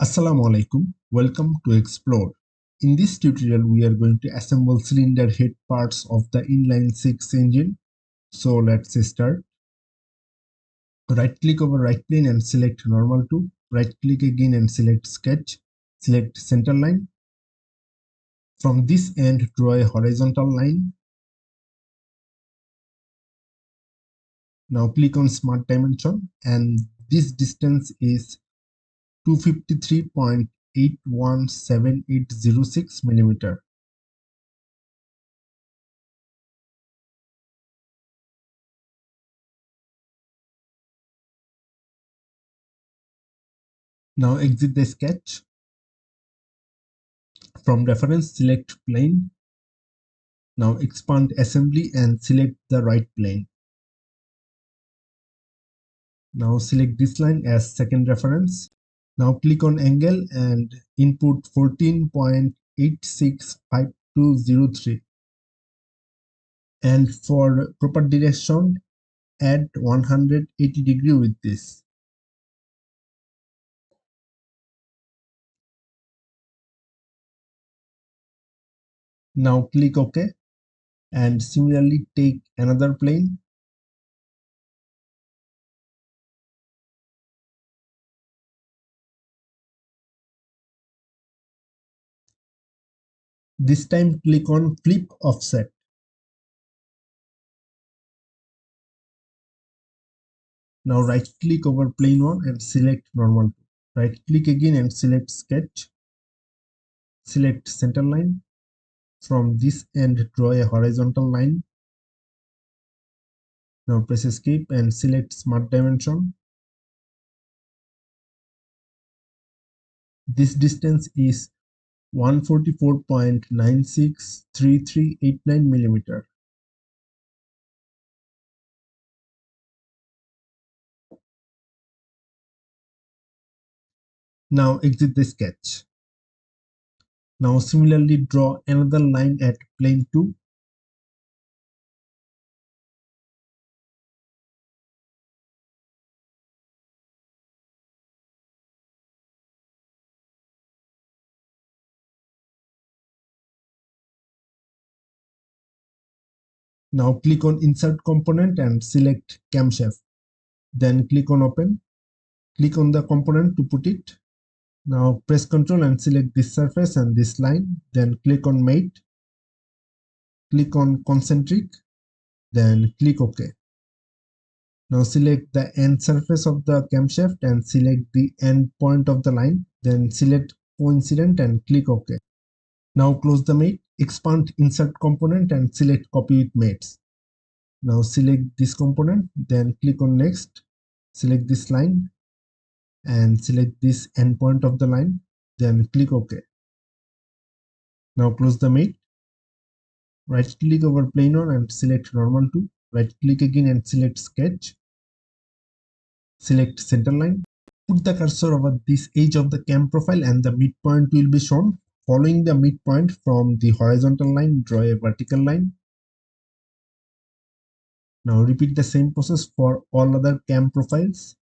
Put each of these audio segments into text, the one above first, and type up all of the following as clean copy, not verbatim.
Assalamu alaikum. Welcome to Explore. In this tutorial, we are going to assemble cylinder head parts of the inline 6 engine. So let's start. Right click over right plane and select normal to. Right click again and select sketch. Select center line. From this end, draw a horizontal line. Now click on smart dimension and this distance is 253.817806 millimeter. Now exit the sketch. From reference, select plane. Now expand assembly and select the right plane. Now select this line as second reference. Now click on angle and input 14.865203. And for proper direction, add 180 degree with this. Now click OK and similarly take another plane. This time click on flip offset. Now right click over plane 1 and select normal. Right click again and select sketch. Select center line. From this end, draw a horizontal line. Now press escape and select smart dimension. This distance is 144.963389 millimeter. Now exit the sketch. Now similarly draw another line at plane 2. Now click on insert component and select camshaft. Then click on open. Click on the component to put it. Now press Ctrl and select this surface and this line. Then click on mate. Click on concentric. Then click OK. Now select the end surface of the camshaft and select the end point of the line. Then select coincident and click OK. Now close the mate. Expand insert component and select copy with mates. Now select this component. Then click on next. Select this line and select this end point of the line. Then click OK. Now close the mate. Right click over plane 1 and select normal to. Right click again and select sketch. Select center line. Put the cursor over this edge of the cam profile and the midpoint will be shown. Following the midpoint from the horizontal line, draw a vertical line. Now repeat the same process for all other cam profiles.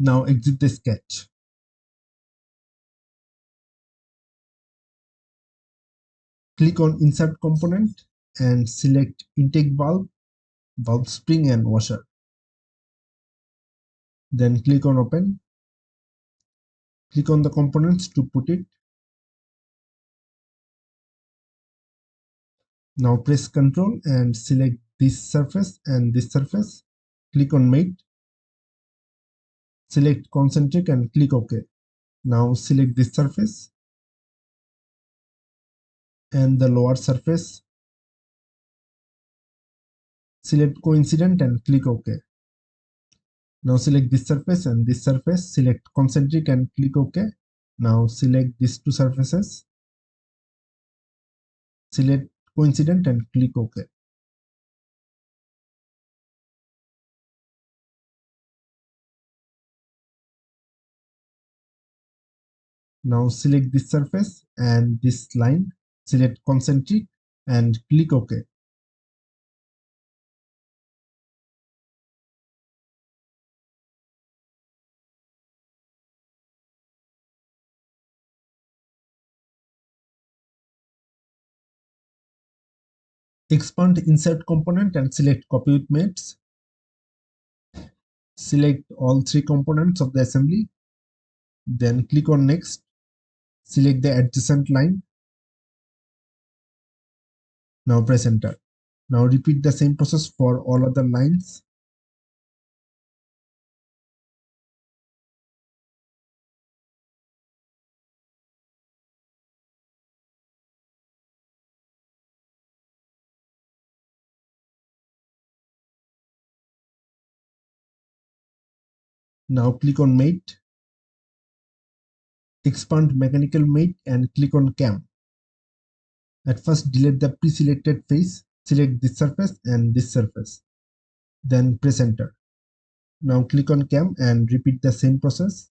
Now exit the sketch. Click on insert component and select intake valve, valve spring and washer. Then click on open. Click on the components to put it. Now press Ctrl and select this surface and this surface. Click on mate. Select concentric and click OK. Now select this surface and the lower surface. Select coincident and click OK. Now select this surface and this surface. Select concentric and click OK. Now select these two surfaces. Select coincident and click OK. Now select this surface and this line. Select concentric and click OK. Expand insert component and select copy with mates. Select all three components of the assembly. Then click on next. Select the adjacent line. Now press enter. Now repeat the same process for all other lines. Now click on mate. Expand mechanical mate and click on cam. At first delete the pre-selected face. Select this surface and this surface. Then press enter. Now click on cam and repeat the same process.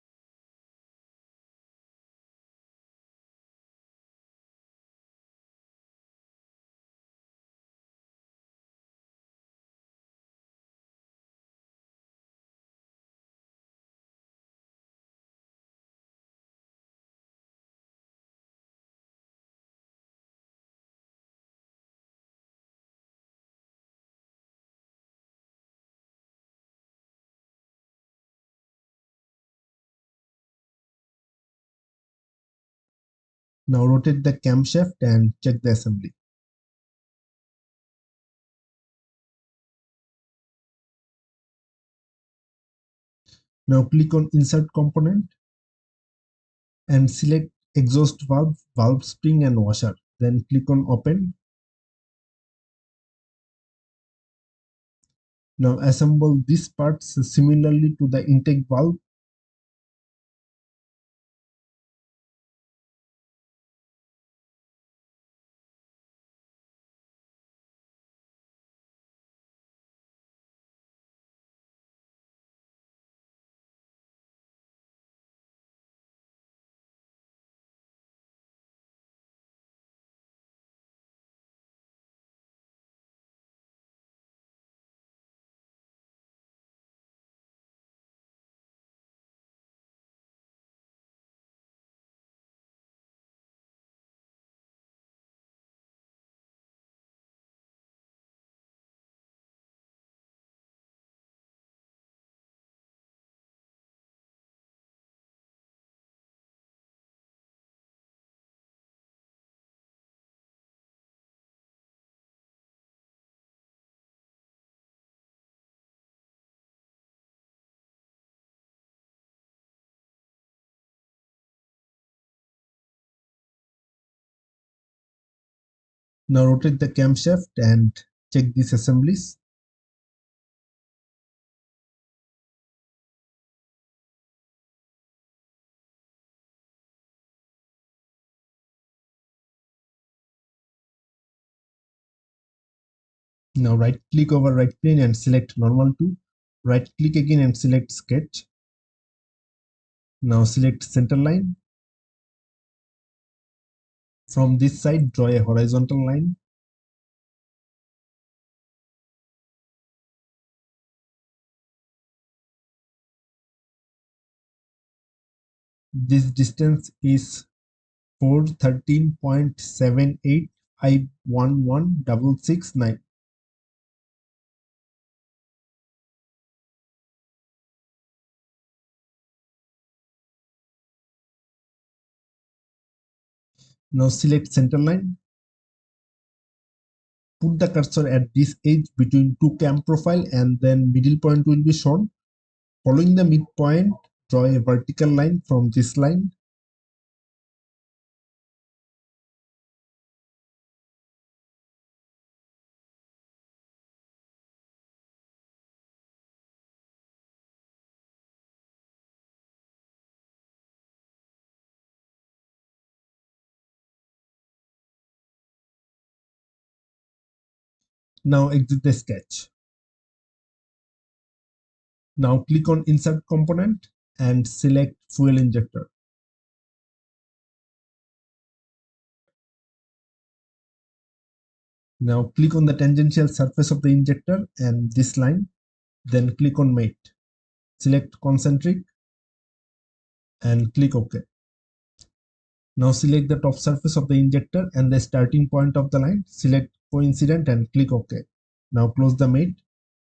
Now rotate the camshaft and check the assembly. Now click on insert component and select exhaust valve, valve spring and washer. Then click on open. Now assemble these parts similarly to the intake valve. Now rotate the camshaft and check these assemblies. Now right click over right plane and select normal to. Right click again and select sketch. Now select center line. From this side, draw a horizontal line. This distance is 413.78511,669. Now select center line. Put the cursor at this edge between two cam profile and then middle point will be shown. Following the midpoint, draw a vertical line from this line. Now exit the sketch. Now click on Insert Component and select Fuel Injector. Now click on the tangential surface of the injector and this line, then click on Mate. Select Concentric and click OK. Now select the top surface of the injector and the starting point of the line. Select Coincident and click OK. Now close the Mate.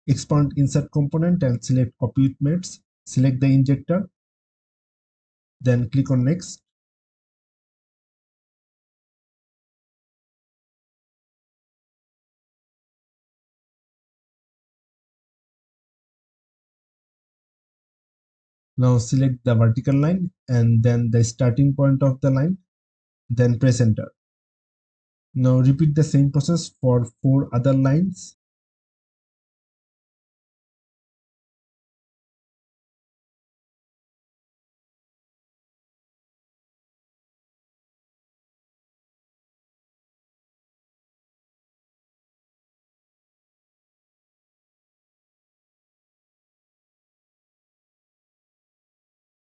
Expand Insert Component and select Copy with Mates. Select the injector, then click on Next. Now select the vertical line and then the starting point of the line, then press enter. Now repeat the same process for 4 other lines.